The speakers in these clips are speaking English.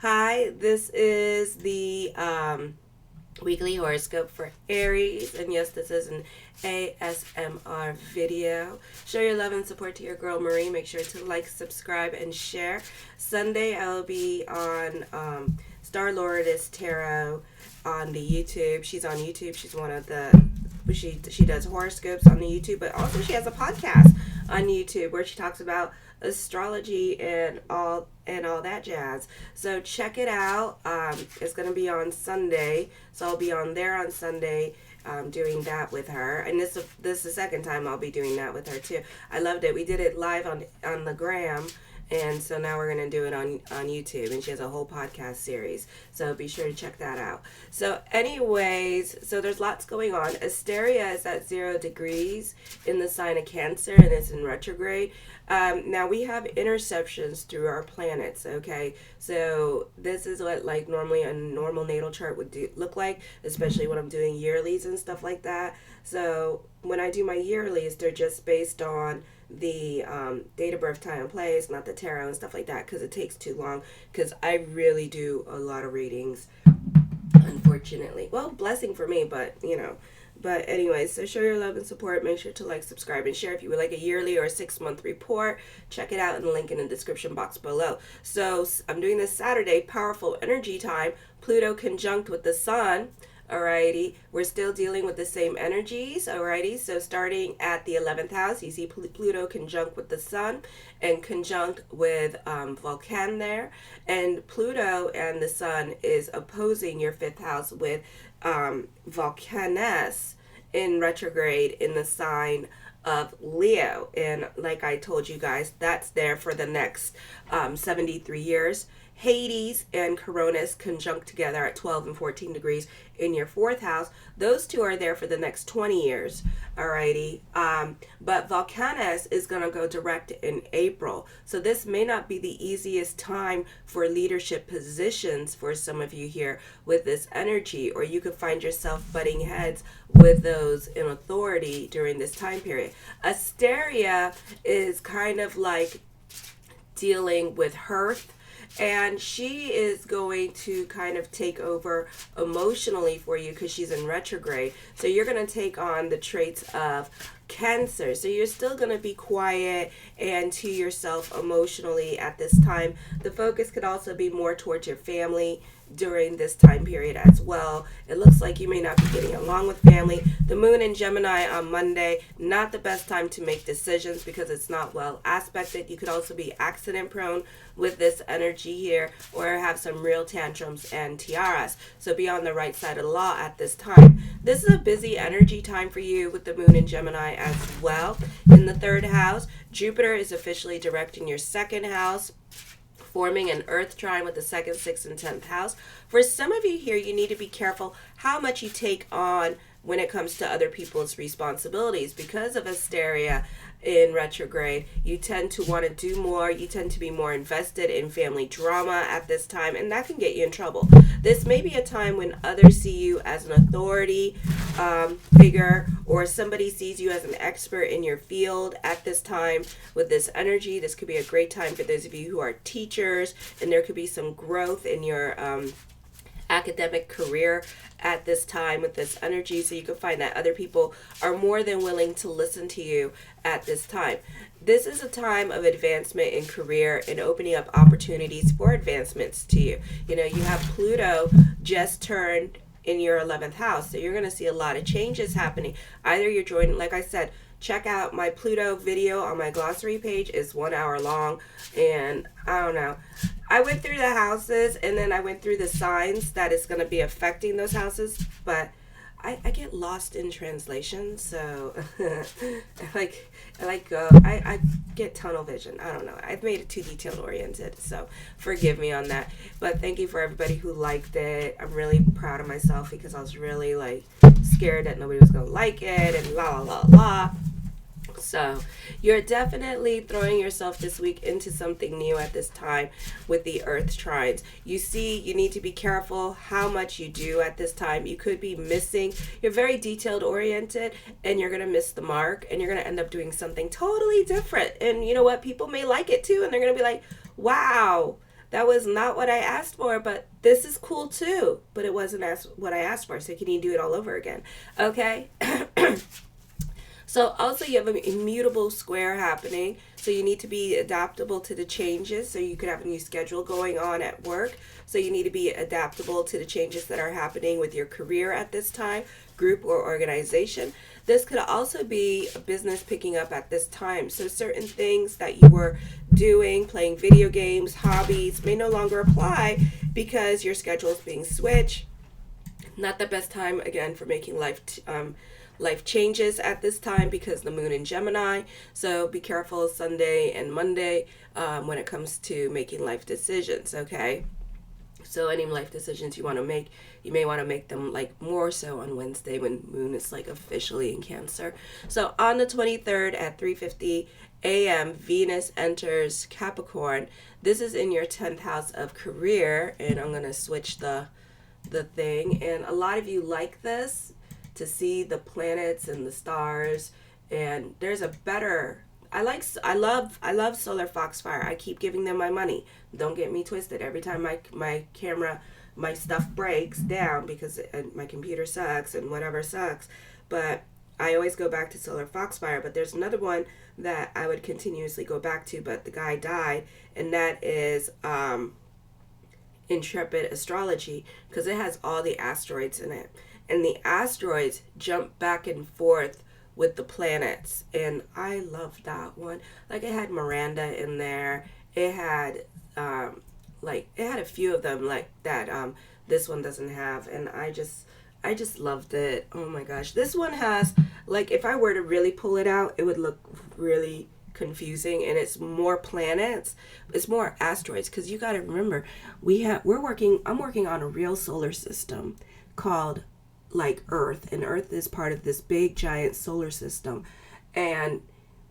Hi, this is the weekly horoscope for Aries, and yes, this is an ASMR video. Show your love and support to your girl Marie. Make sure to like, subscribe, and share. Sunday, I'll be on Star Lourdes Tarot on the YouTube. She's on YouTube. She's one of the she does horoscopes on the YouTube, but also she has a podcast on YouTube where she talks about astrology and all that jazz. So check it out. It's gonna be on Sunday, so I'll be on there on Sunday doing that with her. And this is the second time I'll be doing that with her too. I loved it. We did it live on the gram. And so now we're going to do it on YouTube. And she has a whole podcast series. So be sure to check that out. So anyways, so there's lots going on. Asteria is at 0 degrees in the sign of Cancer, and it's in retrograde. Now we have interceptions through our planets, okay? So this is what like normally a normal natal chart would look like, especially when I'm doing yearlies and stuff like that. So when I do my yearlies, they're just based on the date of birth, time, and place, not the tarot and stuff like that, because it takes too long, because I really do a lot of readings, unfortunately. Well, blessing for me, but but anyways, so show your love and support. Make sure to like, subscribe, and share. If you would like a yearly or a 6-month report, check it out in the link in the description box below. So I'm doing this Saturday, powerful energy time, Pluto conjunct with the sun. Alrighty, we're still dealing with the same energies. Alrighty, so starting at the 11th house, you see Pluto conjunct with the sun and conjunct with Vulcan there. And Pluto and the sun is opposing your 5th house with Vulcanus in retrograde in the sign of Leo. And like I told you guys, that's there for the next 73 years. Hades and Coronis conjunct together at 12 and 14 degrees in your 4th house. Those two are there for the next 20 years. Alrighty. But Vulcanus is going to go direct in April. So this may not be the easiest time for leadership positions for some of you here with this energy, or you could find yourself butting heads with those in authority during this time period. Asteria is kind of like dealing with Hearth, and she is going to kind of take over emotionally for you because she's in retrograde. So you're going to take on the traits of Cancer. So you're still going to be quiet and to yourself emotionally at this time. The focus could also be more towards your family during this time period as well. It looks like you may not be getting along with family. The moon in Gemini on Monday, not the best time to make decisions because it's not well aspected. You could also be accident prone with this energy here, or have some real tantrums and tiaras. So be on the right side of the law at this time. This is a busy energy time for you with the moon in Gemini as well. In the 3rd house, Jupiter is officially direct in your 2nd house, forming an earth trine with the 2nd, 6th, and 10th house. For some of you here, you need to be careful how much you take on when it comes to other people's responsibilities. Because of Asteria in retrograde, you tend to want to do more. You tend to be more invested in family drama at this time, and that can get you in trouble. This may be a time when others see you as an authority figure, or somebody sees you as an expert in your field at this time with this energy. This could be a great time for those of you who are teachers, and there could be some growth in your academic career at this time with this energy. So you can find that other people are more than willing to listen to you at this time. This is a time of advancement in career and opening up opportunities for advancements to you. You have Pluto just turned in your 11th house, so you're going to see a lot of changes happening. Either you're joining, like I said, check out my Pluto video on my glossary page. It's 1 hour long, and I don't know. I went through the houses, and then I went through the signs that it's going to be affecting those houses, but I get lost in translation, so I get tunnel vision. I don't know. I've made it too detailed oriented, so forgive me on that. But thank you for everybody who liked it. I'm really proud of myself because I was really scared that nobody was gonna like it and la la la la. So you're definitely throwing yourself this week into something new at this time with the earth trines. You see, you need to be careful how much you do at this time. You could be missing. You're very detailed oriented, and you're going to miss the mark, and you're going to end up doing something totally different. And you know what? People may like it too, and they're going to be like, wow, that was not what I asked for, but this is cool too. But it wasn't what I asked for, so can you do it all over again? Okay. So also you have an immutable square happening. So you need to be adaptable to the changes. So you could have a new schedule going on at work. So you need to be adaptable to the changes that are happening with your career at this time, group or organization. This could also be a business picking up at this time. So certain things that you were doing, playing video games, hobbies, may no longer apply because your schedule is being switched. Not the best time, again, for making life changes at this time because the moon in Gemini. So be careful Sunday and Monday when it comes to making life decisions, okay? So any life decisions you want to make, you may want to make them like more so on Wednesday when moon is like officially in Cancer. So on the 23rd at 3:50 a.m., Venus enters Capricorn. This is in your 10th house of career, and I'm going to switch the thing. And a lot of you like this, to see the planets and the stars, and there's a better, I love solar foxfire. I keep giving them my money. Don't get me twisted. Every time my camera, my stuff breaks down because my computer sucks and whatever sucks, but I always go back to solar foxfire. But there's another one that I would continuously go back to, but the guy died, and that is Intrepid Astrology, because it has all the asteroids in it. And the asteroids jump back and forth with the planets. And I love that one. Like, it had Miranda in there. It had, it had a few of them like that this one doesn't have. And I just loved it. Oh my gosh. This one has, like, if I were to really pull it out, it would look really confusing, and it's more planets, it's more asteroids, because you got to remember, I'm working on a real solar system called like Earth, and Earth is part of this big giant solar system, and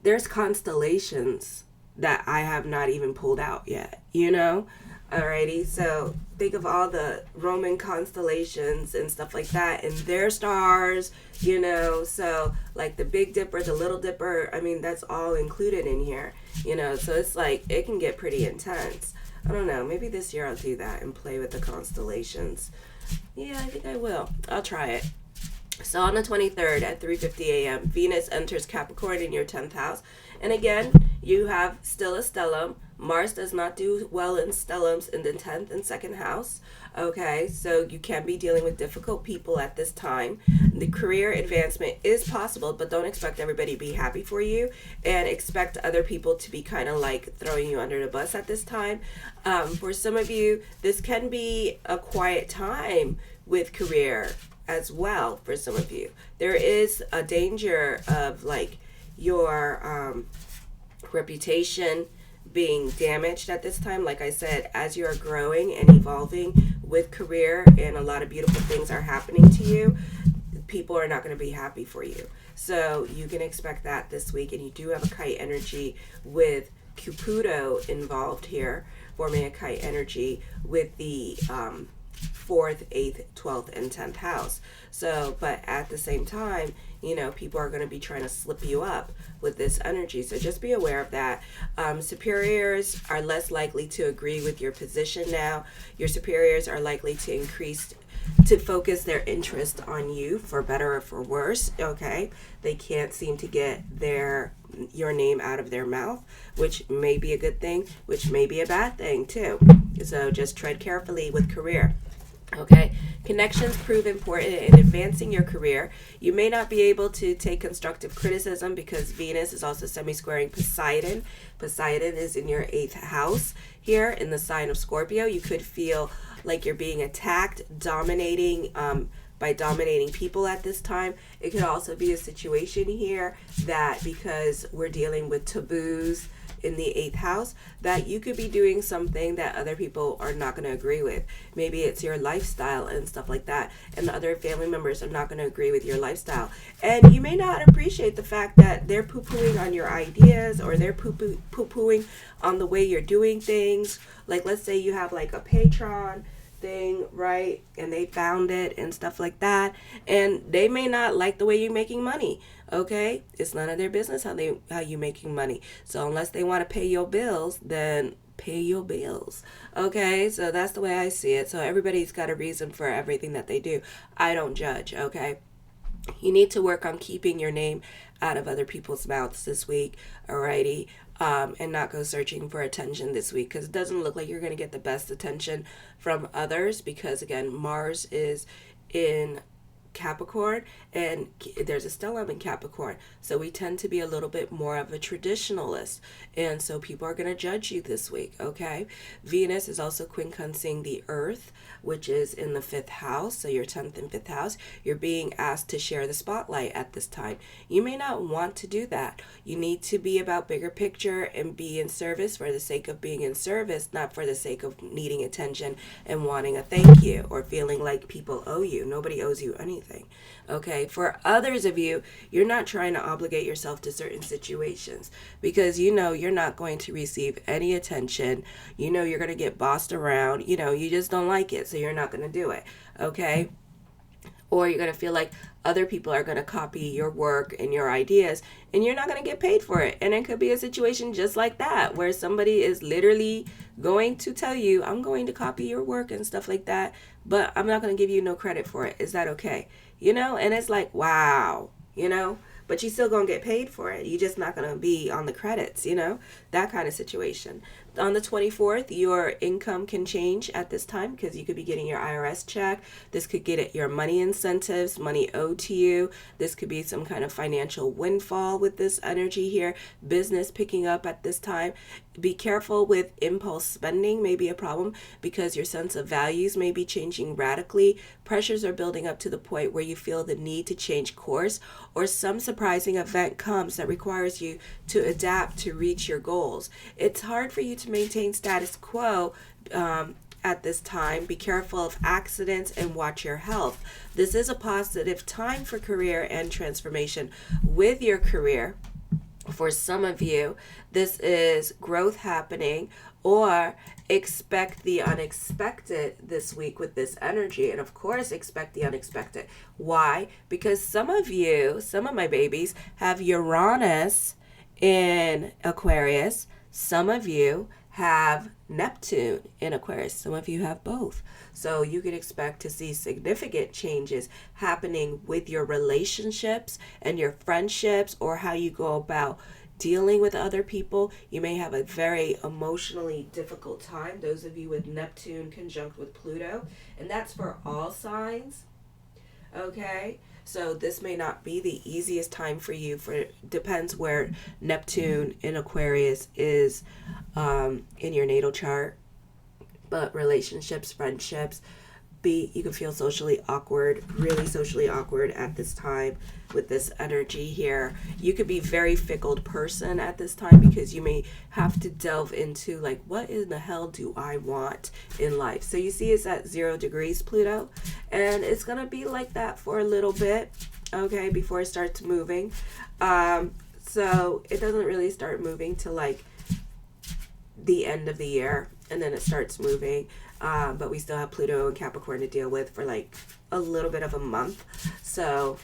there's constellations that I have not even pulled out yet, alrighty. So think of all the Roman constellations and stuff like that, and their stars, so like the Big Dipper, the Little Dipper, I mean, that's all included in here, so it's like, it can get pretty intense. I don't know, maybe this year I'll do that and play with the constellations. Yeah, I think I will. I'll try it. So on the 23rd at 3:50 a.m., Venus enters Capricorn in your 10th house. And again, you have still a stellium. Mars does not do well in stelliums in the 10th and 2nd house. Okay, so you can be dealing with difficult people at this time. The career advancement is possible, but don't expect everybody to be happy for you, and expect other people to be kind of like throwing you under the bus at this time. For some of you, this can be a quiet time with career as well. For some of you, there is a danger of like your reputation being damaged at this time. Like I said, as you are growing and evolving with career and a lot of beautiful things are happening to you, people are not going to be happy for you. So you can expect that this week. And you do have a kite energy with Pluto involved here, forming a kite energy with the 4th, 8th, 12th, and 10th house. So, but at the same time, people are going to be trying to slip you up with this energy. So just be aware of that. Superiors are less likely to agree with your position now. Your superiors are likely to focus their interest on you, for better or for worse. Okay, they can't seem to get your name out of their mouth, which may be a good thing, which may be a bad thing too. So just tread carefully with career. Okay, connections prove important in advancing your career. You may not be able to take constructive criticism because Venus is also semi-squaring Poseidon. Poseidon is in your 8th house here in the sign of Scorpio. You could feel like you're being attacked, by dominating people at this time. It could also be a situation here that, because we're dealing with taboos in the 8th house, that you could be doing something that other people are not going to agree with. Maybe it's your lifestyle and stuff like that, and the other family members are not going to agree with your lifestyle. And you may not appreciate the fact that they're poo-pooing on your ideas, or they're poo-pooing on the way you're doing things. Like, let's say you have like a Patreon thing, right, and they found it and stuff like that, and they may not like the way you're making money. Okay, it's none of their business how you making money. So unless they want to pay your bills, then pay your bills. Okay, so that's the way I see it. So everybody's got a reason for everything that they do. I don't judge. Okay, you need to work on keeping your name out of other people's mouths this week. Alrighty. And not go searching for attention this week, because it doesn't look like you're going to get the best attention from others, because again, Mars is in Capricorn, and there's a stellium in Capricorn, so we tend to be a little bit more of a traditionalist, and so people are going to judge you this week. Okay, Venus is also quincunxing the Earth, which is in the 5th house, so your 10th and 5th house. You're being asked to share the spotlight at this time. You may not want to do that. You need to be about bigger picture and be in service for the sake of being in service, not for the sake of needing attention and wanting a thank you or feeling like people owe you. Nobody owes you anything. Okay, for others of you, you're not trying to obligate yourself to certain situations, because you know you're not going to receive any attention. You know you're going to get bossed around. You know you just don't like it, so you're not going to do it. Okay, or you're going to feel like other people are going to copy your work and your ideas, and you're not going to get paid for it. And it could be a situation just like that, where somebody is literally going to tell you, I'm going to copy your work and stuff like that, but I'm not going to give you no credit for it. Is that okay? You know, and it's like, wow, you know, but you're still going to get paid for it. You're just not going to be on the credits, you know, that kind of situation. On the 24th, your income can change at this time, because you could be getting your IRS check. This could get at your money incentives, money owed to you. This could be some kind of financial windfall with this energy here. Business picking up at this time. Be careful with impulse spending, may be a problem, because your sense of values may be changing radically. Pressures are building up to the point where you feel the need to change course, or some surprising event comes that requires you to adapt to reach your goals. It's hard for you to maintain status quo at this time. Be careful of accidents and watch your health. This is a positive time for career and transformation with your career. For some of you, this is growth happening, or expect the unexpected this week with this energy. And of course, expect the unexpected. Why? Because some of you, some of my babies, have Uranus in Aquarius. Some of you have Neptune in Aquarius. Some of you have both. So you can expect to see significant changes happening with your relationships and your friendships, or how you go about dealing with other people. You may have a very emotionally difficult time, those of you with Neptune conjunct with Pluto, and that's for all signs. Okay, so this may not be the easiest time for you. Depends where Neptune in Aquarius is in your natal chart. But relationships, friendships, you can feel socially awkward, really socially awkward at this time with this energy here. You could be a very fickle person at this time, because you may have to delve into like, what in the hell do I want in life? So you see it's at 0 degrees Pluto, and it's going to be like that for a little bit, okay, before it starts moving. So it doesn't really start moving till like the end of the year, and then it starts moving. But we still have Pluto and Capricorn to deal with for like a little bit of a month. So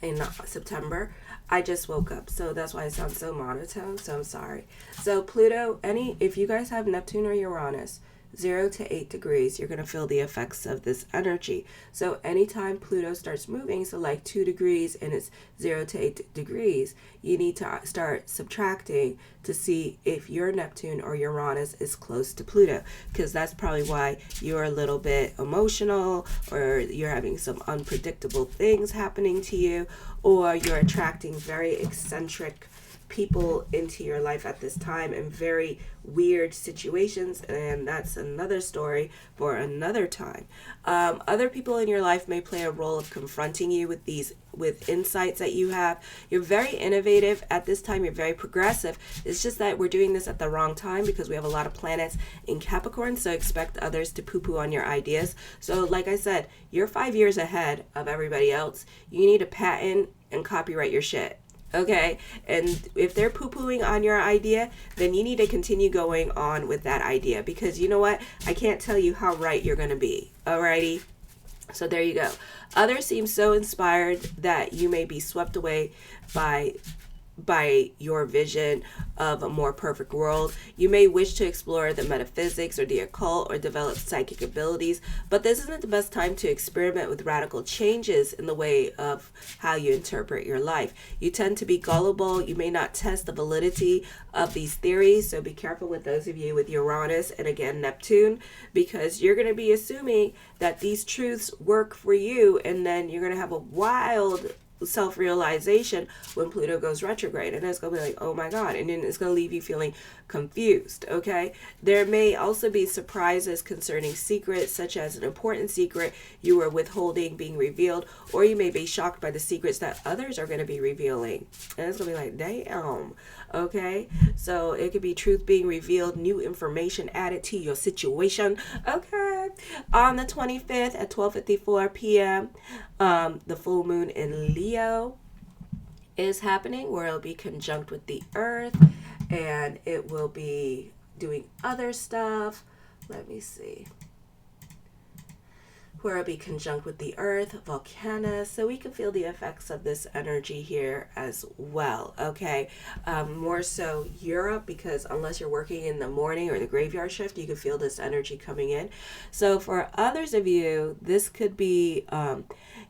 in September, I just woke up, so that's why I sound so monotone, so I'm sorry. So Pluto, if you guys have Neptune or Uranus, 0 to 8 degrees, you're going to feel the effects of this energy. So anytime Pluto starts moving, so like 2 degrees and it's 0 to 8 degrees, you need to start subtracting to see if your Neptune or Uranus is close to Pluto, because that's probably why you're a little bit emotional, or you're having some unpredictable things happening to you, or you're attracting very eccentric people into your life at this time in very weird situations, and that's another story for another time. Other people in your life may play a role of confronting you with insights that you have. You're very innovative at this time. You're very progressive. It's just that we're doing this at the wrong time, because we have a lot of planets in Capricorn, so expect others to poo-poo on your ideas. So like I said, you're 5 years ahead of everybody else. You need to patent and copyright your shit. Okay, and if they're poo-pooing on your idea, then you need to continue going on with that idea, because you know what? I can't tell you how right you're going to be. Alrighty? So there you go. Others seem so inspired that you may be swept away by by your vision of a more perfect world. You may wish to explore the metaphysics or the occult or develop psychic abilities, but this isn't the best time to experiment with radical changes in the way of how you interpret your life. You tend to be gullible. You may not test the validity of these theories, so be careful with those of you with Uranus and again Neptune, because you're going to be assuming that these truths work for you, and then you're going to have a wild self-realization when Pluto goes retrograde, and it's gonna be like, oh my god, and then it's gonna leave you feeling confused. Okay, there may also be surprises concerning secrets, such as an important secret you were withholding being revealed, or you may be shocked by the secrets that others are going to be revealing, and it's gonna be like, damn. Okay, so it could be truth being revealed, new information added to your situation. Okay, on the 25th at 12:54 p.m. The full moon in Leo is happening, where it'll be conjunct with the earth, and it will be doing other stuff. Let me see. Where it'll be conjunct with the earth, Volcanus, so we can feel the effects of this energy here as well. Okay, more so Europe, because unless you're working in the morning or the graveyard shift, you can feel this energy coming in. So for others of you, this could be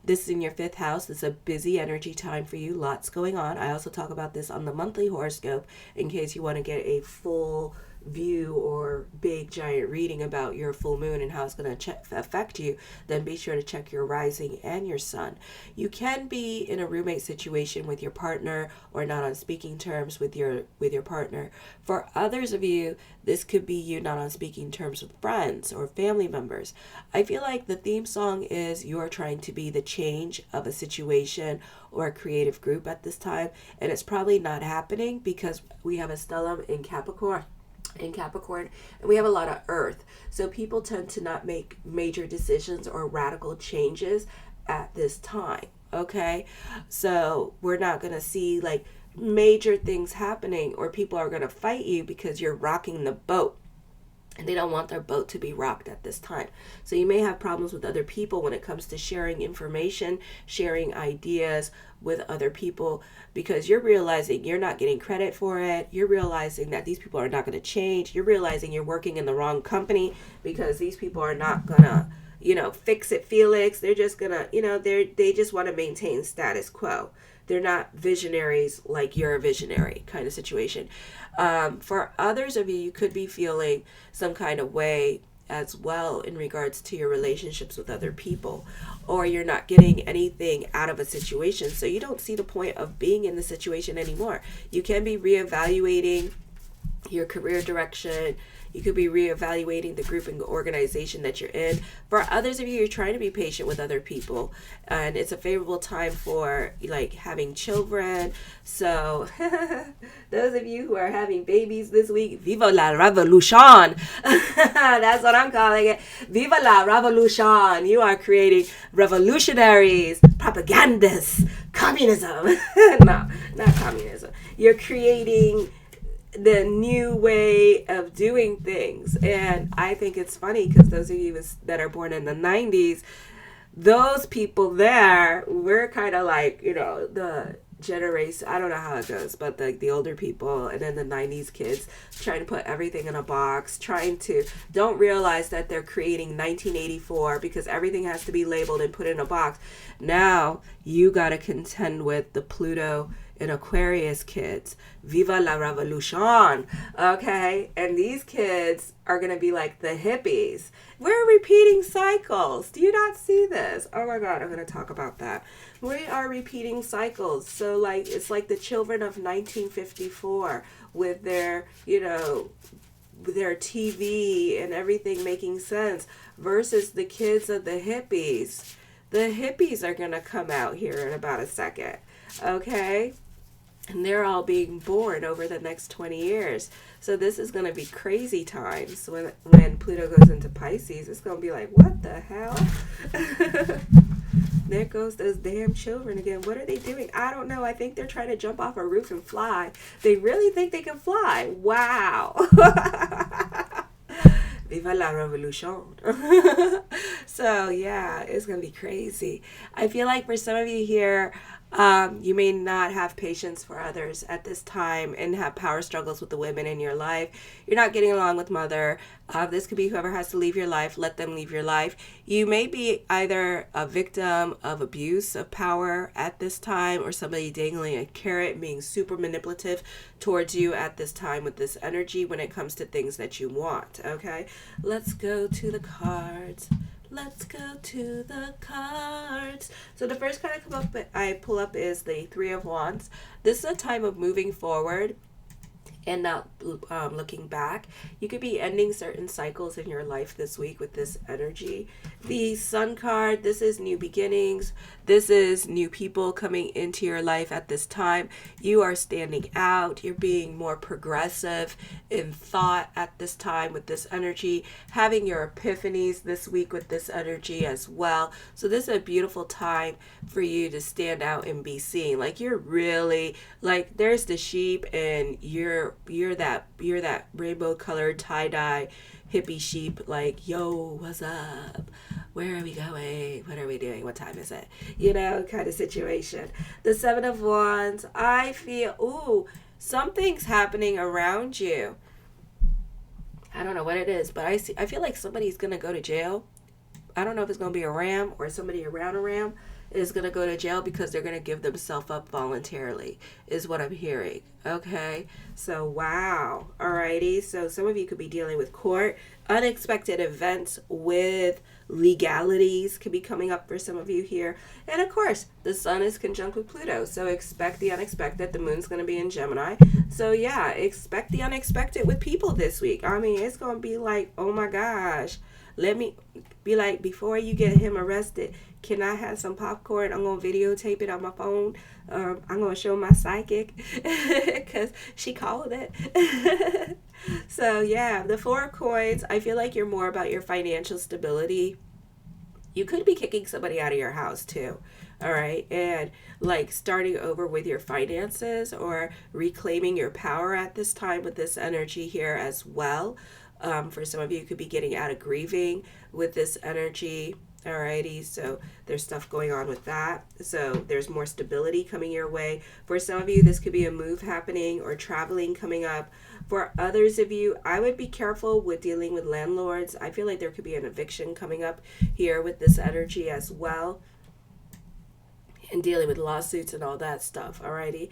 this is in your 5th house. It's a busy energy time for you, lots going on. I also talk about this on the monthly horoscope in case you want to get a full view or big giant reading about your full moon and how it's going to affect you. Then be sure to check your rising and your sun. You can be in a roommate situation with your partner, or not on speaking terms with your partner. For others of you, this could be you not on speaking terms with friends or family members. I feel like the theme song is you're trying to be the change of a situation or a creative group at this time, and it's probably not happening because we have a stellium in Capricorn, and we have a lot of earth, so people tend to not make major decisions or radical changes at this time. Okay, so we're not going to see like major things happening, or people are going to fight you because you're rocking the boat, and they don't want their boat to be rocked at this time. So you may have problems with other people when it comes to sharing information, sharing ideas with other people, because you're realizing you're not getting credit for it. You're realizing that these people are not going to change. You're realizing you're working in the wrong company because these people are not going to, fix it, Felix. They're just going to, they just want to maintain status quo. They're not visionaries like you're a visionary kind of situation. For others of you, you could be feeling some kind of way as well in regards to your relationships with other people, or you're not getting anything out of a situation, so you don't see the point of being in the situation anymore. You can be reevaluating your career direction. You could be reevaluating the group and organization that you're in. For others of you, you're trying to be patient with other people, and it's a favorable time for like having children. So those of you who are having babies this week, viva la revolution. That's what I'm calling it. Viva la revolution. You are creating revolutionaries, propagandists, communism. No, not communism. You're creating the new way of doing things. And I think it's funny because those of you that are born in the 90s, those people there, we're kind of like, the generation, I don't know how it goes, but the older people, and then the 90s kids trying to put everything in a box, don't realize that they're creating 1984 because everything has to be labeled and put in a box. Now you got to contend with the Pluto and Aquarius kids. Viva la revolution. Okay, and these kids are going to be like the hippies. We're repeating cycles. Do you not see this? Oh my god, I'm going to talk about that. We are repeating cycles. So like it's like the children of 1954 with their, their TV and everything making sense, versus the kids of the hippies. The hippies are going to come out here in about a second. Okay? And they're all being born over the next 20 years. So this is going to be crazy times. When Pluto goes into Pisces, it's going to be like, what the hell? There goes those damn children again. What are they doing? I don't know. I think they're trying to jump off a roof and fly. They really think they can fly. Wow. Viva la revolution. So yeah, it's going to be crazy. I feel like for some of you here, You may not have patience for others at this time and have power struggles with the women in your life. You're not getting along with mother. This could be whoever has to leave your life. Let them leave your life. You may be either a victim of abuse of power at this time or somebody dangling a carrot, being super manipulative towards you at this time with this energy when it comes to things that you want. Okay, let's go to the cards. Let's go to the cards. So the first card I pull up is the Three of Wands. This is a time of moving forward and not looking back. You could be ending certain cycles in your life this week with this energy. The Sun card, this is new beginnings. This is new people coming into your life at this time. You are standing out. You're being more progressive in thought at this time with this energy. Having your epiphanies this week with this energy as well. So this is a beautiful time for you to stand out and be seen. Like you're really, like there's the sheep and you're that rainbow colored tie-dye hippie sheep, like, yo, what's up, where are we going, what are we doing, what time is it, kind of situation. The Seven of Wands, I feel something's happening around you. I don't know what it is, but I feel like somebody's gonna go to jail. I don't know if it's gonna be a ram or somebody around a ram is going to go to jail because they're going to give themselves up voluntarily, is what I'm hearing. Okay, so wow. Alrighty, so some of you could be dealing with court, unexpected events with legalities could be coming up for some of you here. And of course, the sun is conjunct with Pluto, so expect the unexpected. The moon's going to be in Gemini. So yeah, expect the unexpected with people this week. I mean, it's going to be like, oh my gosh, let me be like, before you get him arrested, can I have some popcorn? I'm going to videotape it on my phone. I'm going to show my psychic because she called it. So yeah, the Four of Coins, I feel like you're more about your financial stability. You could be kicking somebody out of your house too. All right. And like starting over with your finances or reclaiming your power at this time with this energy here as well. For some of you, could be getting out of grieving with this energy. Alrighty, so there's stuff going on with that. So there's more stability coming your way. For some of you, this could be a move happening or traveling coming up. For others of you, I would be careful with dealing with landlords. I feel like there could be an eviction coming up here with this energy as well. And dealing with lawsuits and all that stuff. Alrighty.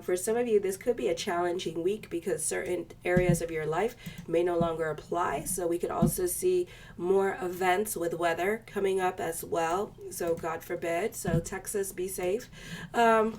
For some of you, this could be a challenging week because certain areas of your life may no longer apply. So we could also see more events with weather coming up as well. So God forbid. So Texas, be safe. So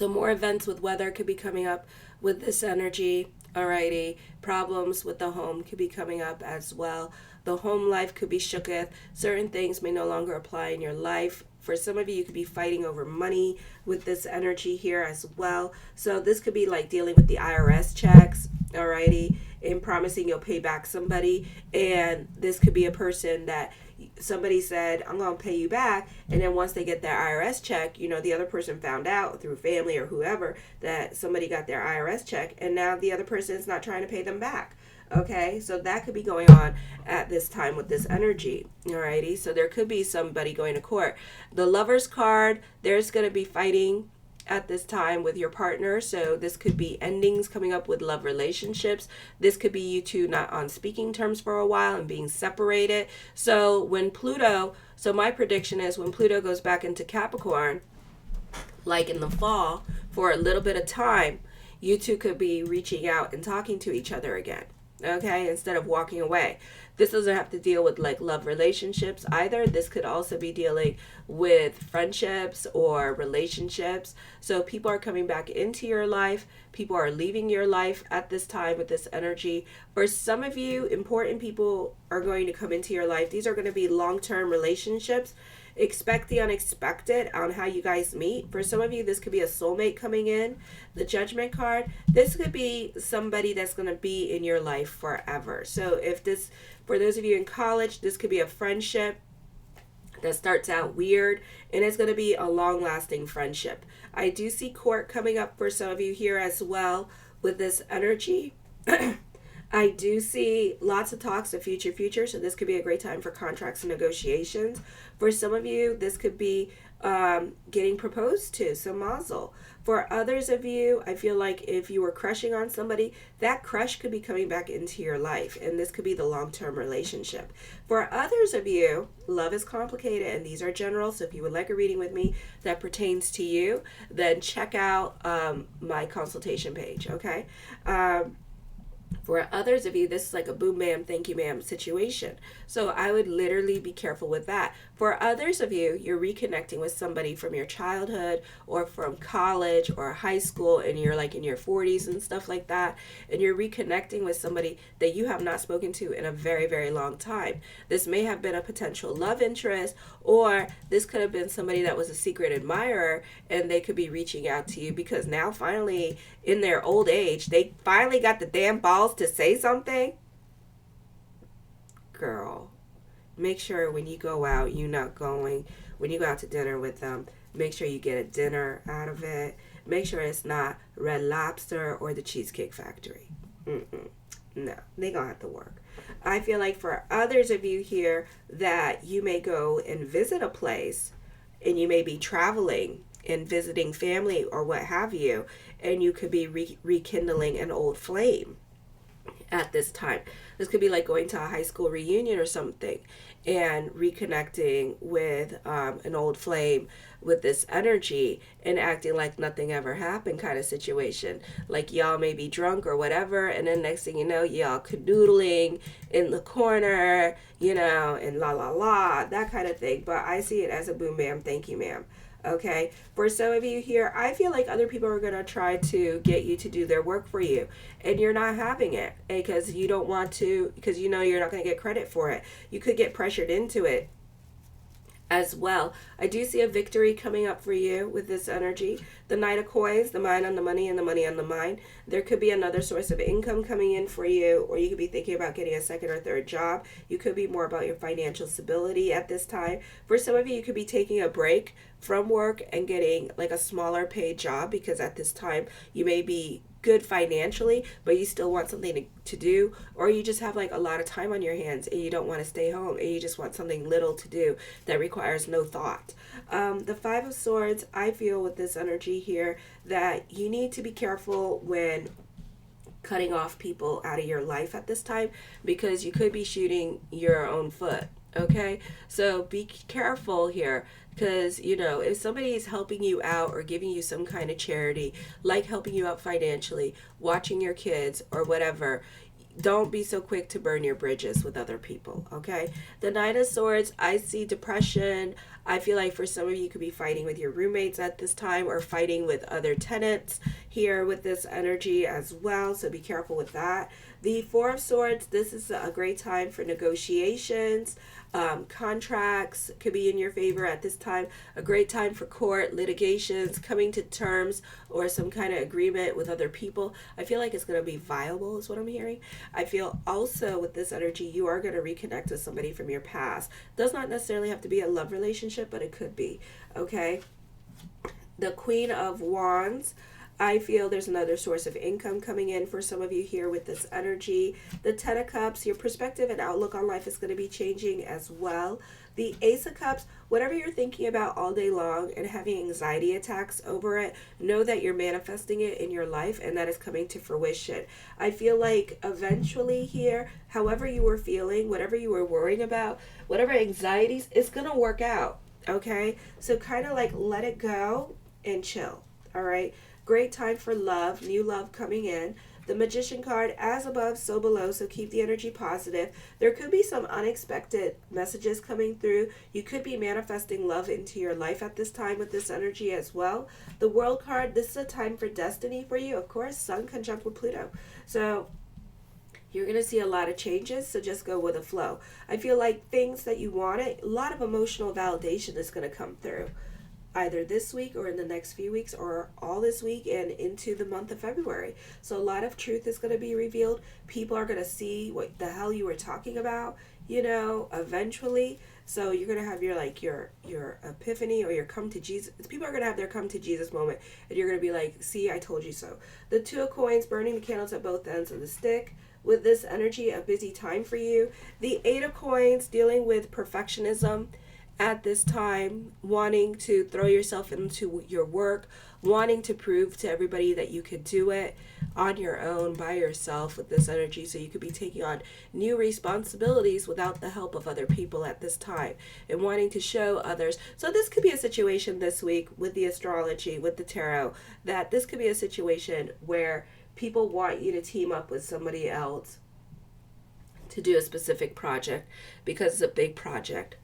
more events with weather could be coming up with this energy. Alrighty. Problems with the home could be coming up as well. The home life could be shooketh. Certain things may no longer apply in your life. For some of you, you could be fighting over money with this energy here as well. So this could be like dealing with the IRS checks, alrighty, and promising you'll pay back somebody. And this could be a person that somebody said, I'm going to pay you back. And then once they get their IRS check, the other person found out through family or whoever that somebody got their IRS check. And now the other person is not trying to pay them back. Okay, so that could be going on at this time with this energy. Alrighty, so there could be somebody going to court. The Lovers card, there's going to be fighting at this time with your partner. So this could be endings coming up with love relationships. This could be you two not on speaking terms for a while and being separated. So my prediction is when Pluto goes back into Capricorn, like in the fall, for a little bit of time, you two could be reaching out and talking to each other again. Okay, instead of walking away. This doesn't have to deal with like love relationships either. This could also be dealing with friendships or relationships. So people are coming back into your life. People are leaving your life at this time with this energy. For some of you, important people are going to come into your life. These are going to be long-term relationships. Expect the unexpected on how you guys meet. For some of you, this could be a soulmate coming in. The Judgment card, this could be somebody that's going to be in your life forever. So for those of you in college, this could be a friendship that starts out weird and it's going to be a long-lasting friendship. I do see court coming up for some of you here as well with this energy. I do see lots of talks of future, so this could be a great time for contracts and negotiations. For some of you, this could be getting proposed to, so mazel. For others of you, I feel like if you were crushing on somebody, that crush could be coming back into your life, and this could be the long-term relationship. For others of you, love is complicated, and these are general, so if you would like a reading with me that pertains to you, then check out my consultation page, okay? For others of you, this is like a boom, ma'am, thank you, ma'am situation. So I would literally be careful with that. For others of you, you're reconnecting with somebody from your childhood or from college or high school, and you're like in your 40s and stuff like that. And you're reconnecting with somebody that you have not spoken to in a very, very long time. This may have been a potential love interest, or this could have been somebody that was a secret admirer, and they could be reaching out to you because now finally in their old age, they finally got the damn balls to say something. Girl, make sure when you go out, when you go out to dinner with them, make sure you get a dinner out of it. Make sure it's not Red Lobster or the Cheesecake Factory. No, they gonna have to work. I feel like for others of you here that you may go and visit a place, and you may be traveling and visiting family or what have you, and you could be rekindling an old flame at this time. This could be like going to a high school reunion or something and reconnecting with an old flame with this energy and acting like nothing ever happened kind of situation. Like y'all may be drunk or whatever, and then next thing you know, y'all canoodling in the corner, and la la la, that kind of thing. But I see it as a boom, ma'am, thank you, ma'am. Okay, for some of you here, I feel like other people are going to try to get you to do their work for you, and you're not having it because you don't want to, because you're not going to get credit for it. You could get pressured into it as well. I do see a victory coming up for you with this energy. The Knight of Coins, the mind on the money and the money on the mind. There could be another source of income coming in for you, or you could be thinking about getting a second or third job. You could be more about your financial stability at this time. For some of you, you could be taking a break from work and getting like a smaller paid job, because at this time you may be good financially, but you still want something to do, or you just have like a lot of time on your hands and you don't want to stay home and you just want something little to do that requires no thought. The Five of Swords, I feel with this energy here that you need to be careful when cutting off people out of your life at this time, because you could be shooting your own foot. Okay, so be careful here, because if somebody is helping you out or giving you some kind of charity, like helping you out financially, watching your kids or whatever, don't be so quick to burn your bridges with other people. Okay, the Nine of Swords, I see depression. I feel like for some of you could be fighting with your roommates at this time, or fighting with other tenants here with this energy as well, so be careful with that. The Four of Swords, this is a great time for negotiations. Contracts could be in your favor at this time. A great time for court litigations, coming to terms or some kind of agreement with other people. I feel like it's going to be viable is what I'm hearing. I feel also with this energy, you are going to reconnect with somebody from your past. Does not necessarily have to be a love relationship, but it could be. Okay. The Queen of Wands, I feel there's another source of income coming in for some of you here with this energy. The Ten of Cups, your perspective and outlook on life is going to be changing as well. The Ace of Cups, whatever you're thinking about all day long and having anxiety attacks over it, know that you're manifesting it in your life and that is coming to fruition. I feel like eventually here, however you were feeling, whatever you were worrying about, whatever anxieties, it's going to work out. Okay? So kind of like let it go and chill. All right? Great time for love, new love coming in. The Magician card, as above, so below, so keep the energy positive. There could be some unexpected messages coming through. You could be manifesting love into your life at this time with this energy as well. The World card, this is a time for destiny for you. Of course, Sun conjunct with Pluto. So you're going to see a lot of changes, so just go with the flow. I feel like things that you wanted, a lot of emotional validation is going to come through, either this week or in the next few weeks, or all this week and into the month of February. So a lot of truth is going to be revealed. People are going to see what the hell you were talking about, eventually. So you're going to have your epiphany or your come to Jesus. People are going to have their come to Jesus moment, and you're going to be like, see, I told you so. The Two of Coins, burning the candles at both ends of the stick. with this energy, a busy time for you. The Eight of Coins, dealing with perfectionism at this time, wanting to throw yourself into your work, wanting to prove to everybody that you could do it on your own by yourself with this energy, so you could be taking on new responsibilities without the help of other people at this time, and wanting to show others. So this could be a situation this week with the astrology, with the tarot, that this could be a situation where people want you to team up with somebody else to do a specific project because it's a big project.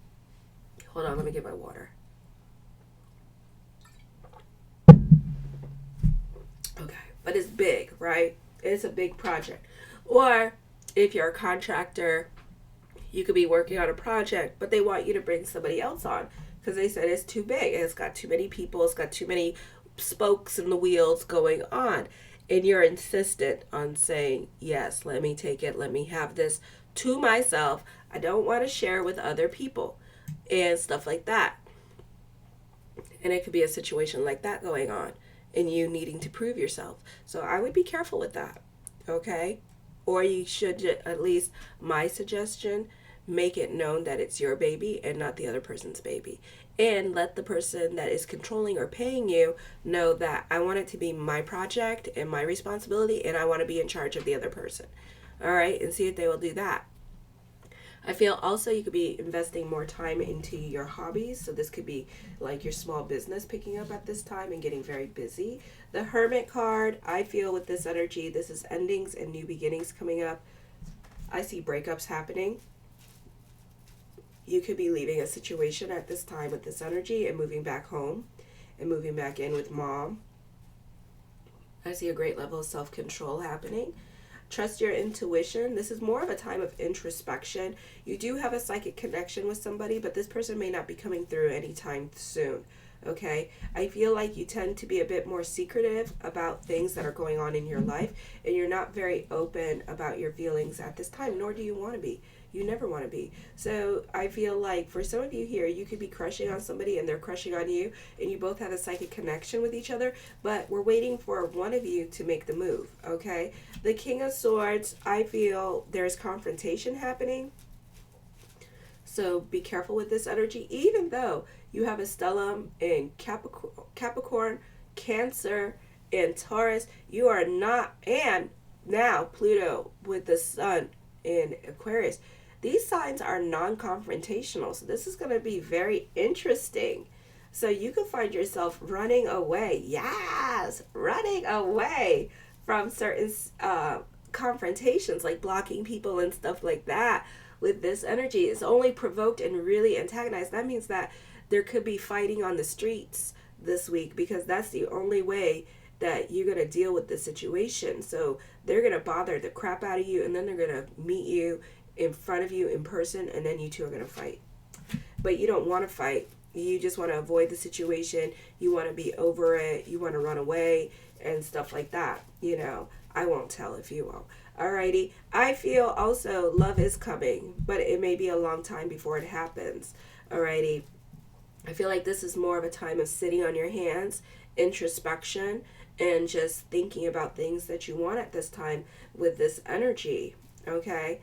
Hold on, let me get my water. Okay, but it's big, right? It's a big project. Or if you're a contractor, you could be working on a project, but they want you to bring somebody else on because they said it's too big. It's got too many people. It's got too many spokes in the wheels going on. And you're insistent on saying, yes, let me take it. Let me have this to myself. I don't want to share with other people and stuff like that. And it could be a situation like that going on and you needing to prove yourself. So I would be careful with that, okay? Or you should, at least my suggestion, make it known that it's your baby and not the other person's baby. And let the person that is controlling or paying you know that I want it to be my project and my responsibility, and I want to be in charge of the other person. All right? And see if they will do that. I feel also you could be investing more time into your hobbies. So this could be like your small business picking up at this time and getting very busy. The Hermit card, I feel with this energy, this is endings and new beginnings coming up. I see breakups happening. You could be leaving a situation at this time with this energy and moving back home and moving back in with mom. I see a great level of self-control happening. Trust your intuition. This is more of a time of introspection. You do have a psychic connection with somebody, but this person may not be coming through anytime soon. Okay? I feel like you tend to be a bit more secretive about things that are going on in your life, and you're not very open about your feelings at this time, nor do you want to be. You never want to be. So I feel like for some of you here, you could be crushing on somebody and they're crushing on you, and you both have a psychic connection with each other, but we're waiting for one of you to make the move, okay? The King of Swords, I feel there's confrontation happening. So be careful with this energy, even though you have a stellium in Capricorn, Cancer, and Taurus. You are not, and now Pluto with the Sun in Aquarius. These signs are non-confrontational, so this is going to be very interesting. So you could find yourself running away. Yes, running away from certain confrontations, like blocking people and stuff like that. With this energy, it's only provoked and really antagonized. That means that there could be fighting on the streets this week, because that's the only way that you're going to deal with the situation. So they're going to bother the crap out of you, and then they're going to meet you in front of you in person, and then you two are going to fight. But you don't want to fight. You just want to avoid the situation. You want to be over it. You want to run away and stuff like that. You know, I won't tell if you won't. Alrighty. I feel also love is coming, but it may be a long time before it happens. Alrighty. I feel like this is more of a time of sitting on your hands, introspection, and just thinking about things that you want at this time with this energy. Okay.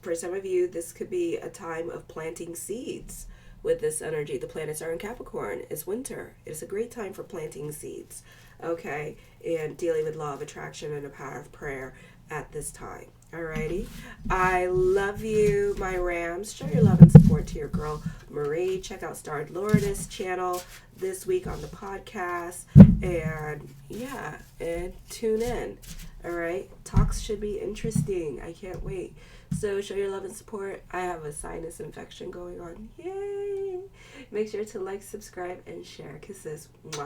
For some of you, this could be a time of planting seeds with this energy. The planets are in Capricorn. It's winter. It's a great time for planting seeds. Okay. And dealing with law of attraction and the power of prayer at this time. Alrighty. I love you, my Rams. Show your love and support to your girl, Marie. Check out Starred Lourdes channel this week on the podcast. And yeah, and tune in. Alright. Talks should be interesting. I can't wait. So show your love and support. I have a sinus infection going on. Yay! Make sure to like, subscribe, and share. Kisses. Mwah.